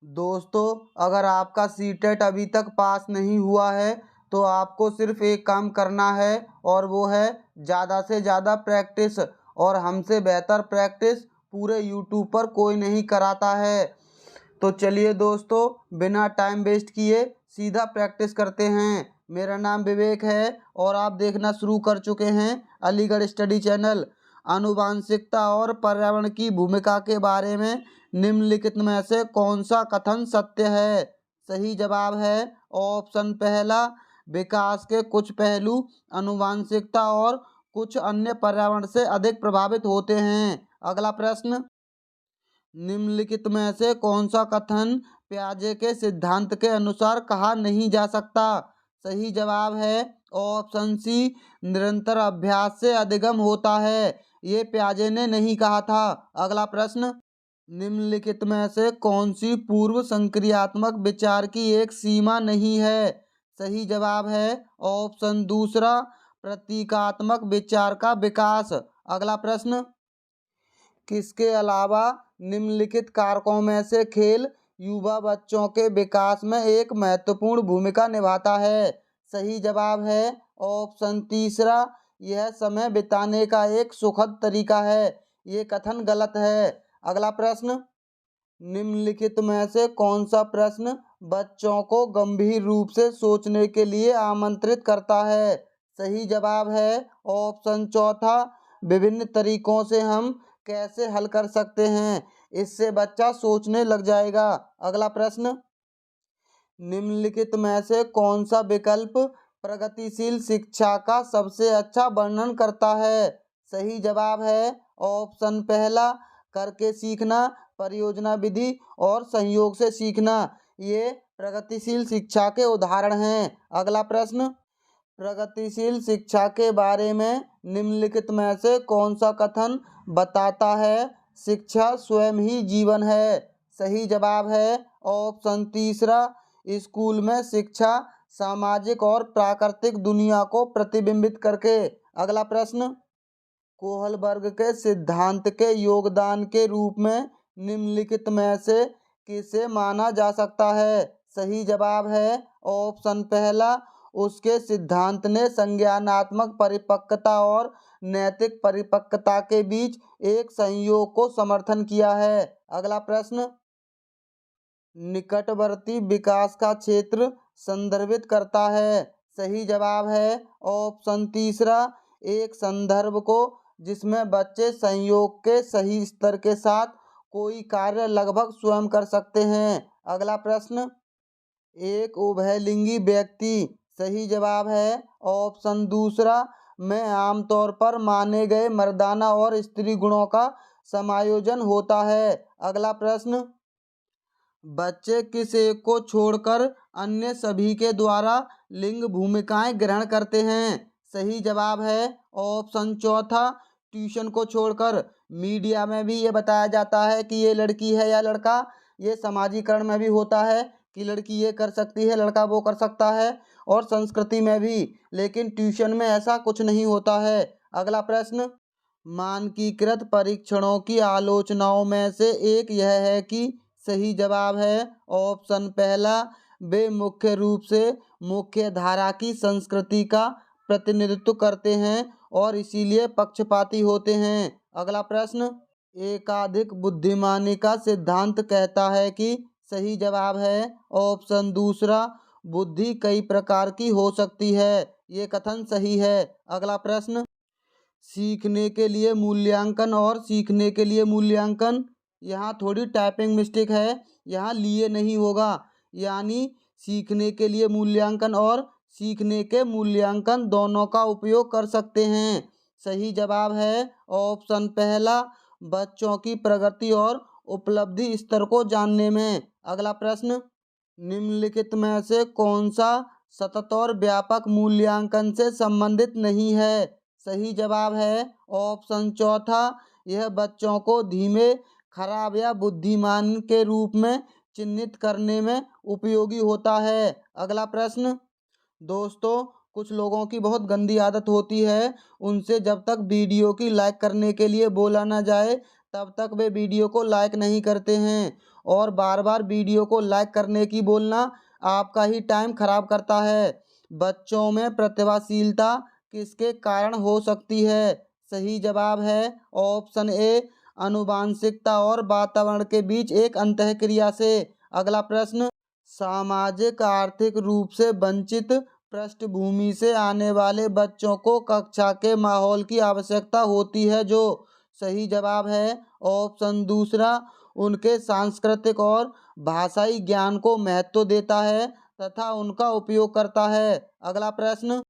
दोस्तों, अगर आपका सीटेट अभी तक पास नहीं हुआ है तो आपको सिर्फ एक काम करना है और वो है ज़्यादा से ज़्यादा प्रैक्टिस। और हमसे बेहतर प्रैक्टिस पूरे यूट्यूब पर कोई नहीं कराता है। तो चलिए दोस्तों, बिना टाइम वेस्ट किए सीधा प्रैक्टिस करते हैं। मेरा नाम विवेक है और आप देखना शुरू कर चुके हैं अलीगढ़ स्टडी चैनल। आनुवांशिकता और पर्यावरण की भूमिका के बारे में निम्नलिखित में से कौन सा कथन सत्य है? सही जवाब है ऑप्शन पहला, विकास के कुछ पहलू आनुवांशिकता और कुछ अन्य पर्यावरण से अधिक प्रभावित होते हैं। अगला प्रश्न, निम्नलिखित में से कौन सा कथन पियाजे के सिद्धांत के अनुसार कहा नहीं जा सकता? सही जवाब है ऑप्शन सी, निरंतर अभ्यास से अधिगम होता है। ये पियाजे ने नहीं कहा था। अगला प्रश्न, निम्नलिखित में से कौन सी पूर्व संक्रियात्मक विचार की एक सीमा नहीं है? सही जवाब है ऑप्शन दूसरा, प्रतीकात्मक विचार का विकास। अगला प्रश्न, किसके अलावा निम्नलिखित कारकों में से खेल युवा बच्चों के विकास में एक महत्वपूर्ण भूमिका निभाता है? सही जवाब है ऑप्शन तीसरा, यह समय बिताने का एक सुखद तरीका है। ये कथन गलत है। अगला प्रश्न, निम्नलिखित में से कौन सा प्रश्न बच्चों को गंभीर रूप से सोचने के लिए आमंत्रित करता है? सही जवाब है ऑप्शन चौथा, विभिन्न तरीकों से हम कैसे हल कर सकते हैं, इससे बच्चा सोचने लग जाएगा। अगला प्रश्न, निम्नलिखित में से कौन सा विकल्प प्रगतिशील शिक्षा का सबसे अच्छा वर्णन करता है? सही जवाब है ऑप्शन पहला, करके सीखना, परियोजना विधि और संयोग से सीखना। ये प्रगतिशील शिक्षा के उदाहरण हैं। अगला प्रश्न, प्रगतिशील शिक्षा के बारे में निम्नलिखित में से कौन सा कथन बताता है शिक्षा स्वयं ही जीवन है? सही जवाब है ऑप्शन तीसरा, स्कूल में शिक्षा सामाजिक और प्राकृतिक दुनिया को प्रतिबिंबित करके। अगला प्रश्न, कोहलबर्ग के सिद्धांत के योगदान के रूप में निम्नलिखित में से किसे माना जा सकता है? सही जवाब है ऑप्शन पहला, उसके सिद्धांत ने संज्ञानात्मक परिपक्वता और नैतिक परिपक्वता के बीच एक संयोग को समर्थन किया है। अगला प्रश्न, निकटवर्ती विकास का क्षेत्र संदर्भित करता है? सही जवाब है ऑप्शन तीसरा, एक संदर्भ को जिसमें बच्चे संयोग के सही स्तर के साथ कोई कार्य लगभग स्वयं कर सकते हैं। अगला प्रश्न, एक उभयलिंगी व्यक्ति। सही जवाब है ऑप्शन दूसरा, में आमतौर पर माने गए मर्दाना और स्त्री गुणों का समायोजन होता है। अगला प्रश्न, बच्चे किस एक को छोड़कर अन्य सभी के द्वारा लिंग भूमिकाएं ग्रहण करते हैं? सही जवाब है ऑप्शन चौथा, ट्यूशन को छोड़कर। मीडिया में भी ये बताया जाता है कि ये लड़की है या लड़का। ये समाजीकरण में भी होता है कि लड़की ये कर सकती है, लड़का वो कर सकता है, और संस्कृति में भी। लेकिन ट्यूशन में ऐसा कुछ नहीं होता है। अगला प्रश्न, मानकीकृत परीक्षणों की आलोचनाओं में से एक यह है कि। सही जवाब है ऑप्शन पहला, वे मुख्य रूप से मुख्य धारा की संस्कृति का प्रतिनिधित्व करते हैं और इसीलिए पक्षपाती होते हैं। अगला प्रश्न, एकाधिक बुद्धिमानी का सिद्धांत कहता है कि। सही जवाब है ऑप्शन दूसरा, बुद्धि कई प्रकार की हो सकती है। ये कथन सही है। अगला प्रश्न, सीखने के लिए मूल्यांकन और सीखने के लिए मूल्यांकन, यहाँ थोड़ी टाइपिंग मिस्टेक है, यहाँ लिए नहीं होगा। यानी सीखने के लिए मूल्यांकन और सीखने के मूल्यांकन दोनों का उपयोग कर सकते हैं। सही जवाब है ऑप्शन पहला, बच्चों की प्रगति और उपलब्धि स्तर को जानने में। अगला प्रश्न, निम्नलिखित में से कौन सा सतत और व्यापक मूल्यांकन से संबंधित नहीं है? सही जवाब है ऑप्शन चौथा, यह बच्चों को धीमे, खराब या बुद्धिमान के रूप में चिन्हित करने में उपयोगी होता है। अगला प्रश्न, दोस्तों, कुछ लोगों की बहुत गंदी आदत होती है, उनसे जब तक वीडियो की लाइक करने के लिए बोला ना जाए तब तक वे वीडियो को लाइक नहीं करते हैं। और बार बार वीडियो को लाइक करने की बोलना आपका ही टाइम खराब करता है। बच्चों में प्रतिभाशीलता किसके कारण हो सकती है? सही जवाब है ऑप्शन ए, आनुवांशिकता और वातावरण के बीच एक अंतःक्रिया से। अगला प्रश्न, सामाजिक आर्थिक रूप से वंचित पृष्ठभूमि से आने वाले बच्चों को कक्षा के माहौल की आवश्यकता होती है जो। सही जवाब है ऑप्शन दूसरा, उनके सांस्कृतिक और भाषाई ज्ञान को महत्व देता है तथा उनका उपयोग करता है। अगला प्रश्न,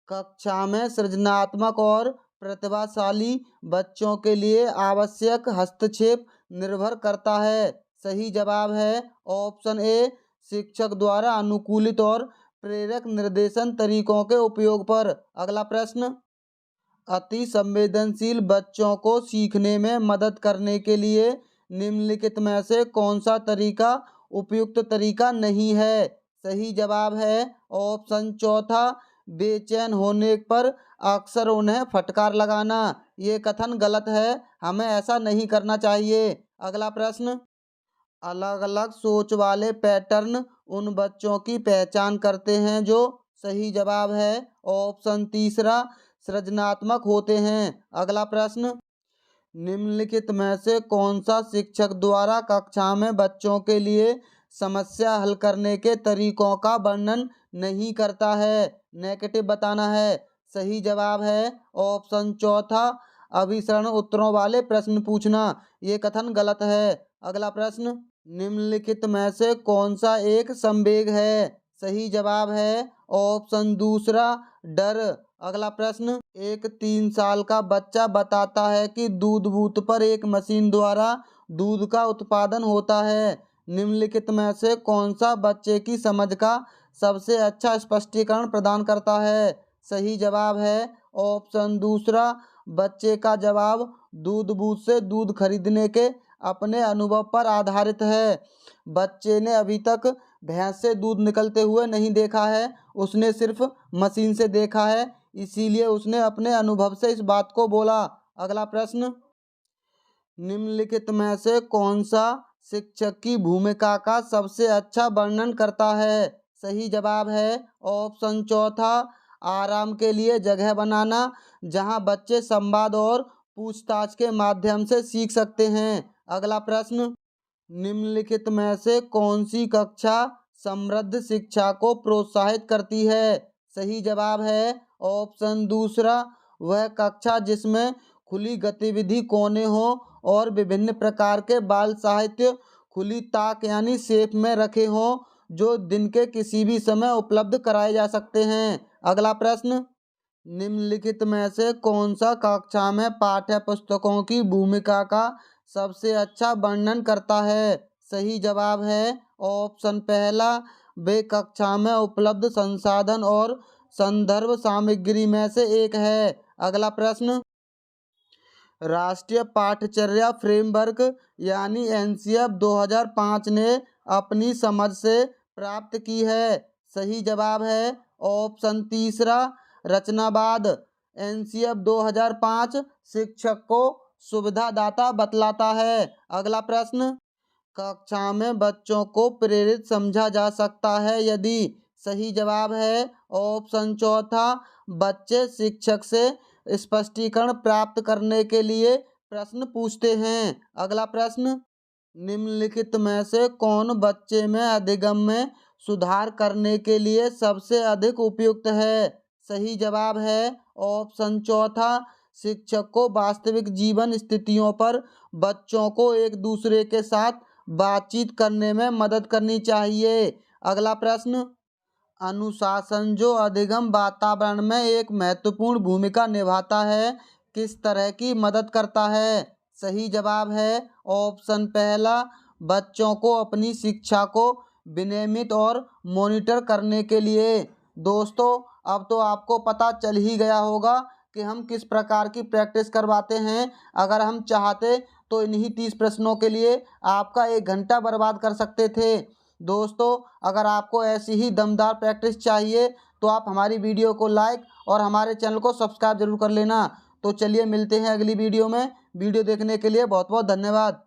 कक्षा में सृजनात्मक और प्रतिभाशाली बच्चों के लिए आवश्यक हस्तक्षेप निर्भर करता है। सही जवाब है ऑप्शन ए, शिक्षक द्वारा अनुकूलित और प्रेरक निर्देशन तरीकों के उपयोग पर। अगला प्रश्न, अति संवेदनशील बच्चों को सीखने में मदद करने के लिए निम्नलिखित में से कौन सा तरीका उपयुक्त तरीका नहीं है? सही जवाब है ऑप्शन चौथा, बेचैन होने पर अक्सर उन्हें फटकार लगाना। ये कथन गलत है, हमें ऐसा नहीं करना चाहिए। अगला प्रश्न, अलग अलग सोच वाले पैटर्न उन बच्चों की पहचान करते हैं जो। सही जवाब है ऑप्शन तीसरा, सृजनात्मक होते हैं। अगला प्रश्न, निम्नलिखित में से कौन सा शिक्षक द्वारा कक्षा में बच्चों के लिए समस्या हल करने के तरीकों का वर्णन नहीं करता है? नेगेटिव बताना है। सही जवाब है ऑप्शन चौथा, अभिसरण उत्तरों वाले प्रश्न पूछना। ये कथन गलत है। अगला प्रश्न, निम्नलिखित में से कौन सा एक संवेग है? सही जवाब है ऑप्शन दूसरा, डर। अगला प्रश्न, एक 3 साल का बच्चा बताता है कि दूध बूथ पर एक मशीन द्वारा दूध का उत्पादन होता है। निम्नलिखित में से कौन सा बच्चे की समझ का सबसे अच्छा स्पष्टीकरण प्रदान करता है? सही जवाब है ऑप्शन दूसरा, बच्चे का जवाब दूध बूथ से दूध खरीदने के अपने अनुभव पर आधारित है। बच्चे ने अभी तक भैंस से दूध निकलते हुए नहीं देखा है, उसने सिर्फ मशीन से देखा है, इसीलिए उसने अपने अनुभव से इस बात को बोला। अगला प्रश्न, निम्नलिखित में से कौन सा शिक्षक की भूमिका का सबसे अच्छा वर्णन करता है? सही जवाब है ऑप्शन चौथा, आराम के लिए जगह बनाना जहां बच्चे संवाद और पूछताछ के माध्यम से सीख सकते हैं। अगला प्रश्न, निम्नलिखित में से कौन सी कक्षा समृद्ध शिक्षा को प्रोत्साहित करती है? सही जवाब है ऑप्शन दूसरा, वह कक्षा जिसमें खुली गतिविधि कोने हो और विभिन्न प्रकार के बाल साहित्य खुली ताक यानी सेफ में रखे हों जो दिन के किसी भी समय उपलब्ध कराए जा सकते हैं। अगला प्रश्न, निम्नलिखित में से कौन सा कक्षा में पाठ्य पुस्तकों की भूमिका का सबसे अच्छा वर्णन करता है? सही जवाब है ऑप्शन पहला, वे कक्षा में उपलब्ध संसाधन और संदर्भ सामग्री में से एक है। अगला प्रश्न, राष्ट्रीय पाठ्यचर्या फ्रेमवर्क यानी एनसीएफ 2005 ने अपनी समझ से प्राप्त की है। सही जवाब है ऑप्शन तीसरा, रचनावाद। एनसीएफ 2005 शिक्षक को सुविधादाता बतलाता है। अगला प्रश्न, कक्षा में बच्चों को प्रेरित समझा जा सकता है यदि। सही जवाब है ऑप्शन चौथा, बच्चे शिक्षक से स्पष्टीकरण प्राप्त करने के लिए प्रश्न पूछते हैं। अगला प्रश्न, निम्नलिखित में से कौन बच्चे में अधिगम में सुधार करने के लिए सबसे अधिक उपयुक्त है? सही जवाब है ऑप्शन चौथा, शिक्षक को वास्तविक जीवन स्थितियों पर बच्चों को एक दूसरे के साथ बातचीत करने में मदद करनी चाहिए। अगला प्रश्न, अनुशासन जो अधिगम वातावरण में एक महत्वपूर्ण भूमिका निभाता है किस तरह की मदद करता है? सही जवाब है ऑप्शन पहला, बच्चों को अपनी शिक्षा को विनियमित और मॉनिटर करने के लिए। दोस्तों, अब तो आपको पता चल ही गया होगा कि हम किस प्रकार की प्रैक्टिस करवाते हैं। अगर हम चाहते तो इन्हीं 30 प्रश्नों के लिए आपका 1 घंटा बर्बाद कर सकते थे। दोस्तों, अगर आपको ऐसी ही दमदार प्रैक्टिस चाहिए तो आप हमारी वीडियो को लाइक और हमारे चैनल को सब्सक्राइब जरूर कर लेना। तो चलिए मिलते हैं अगली वीडियो में। वीडियो देखने के लिए बहुत बहुत धन्यवाद।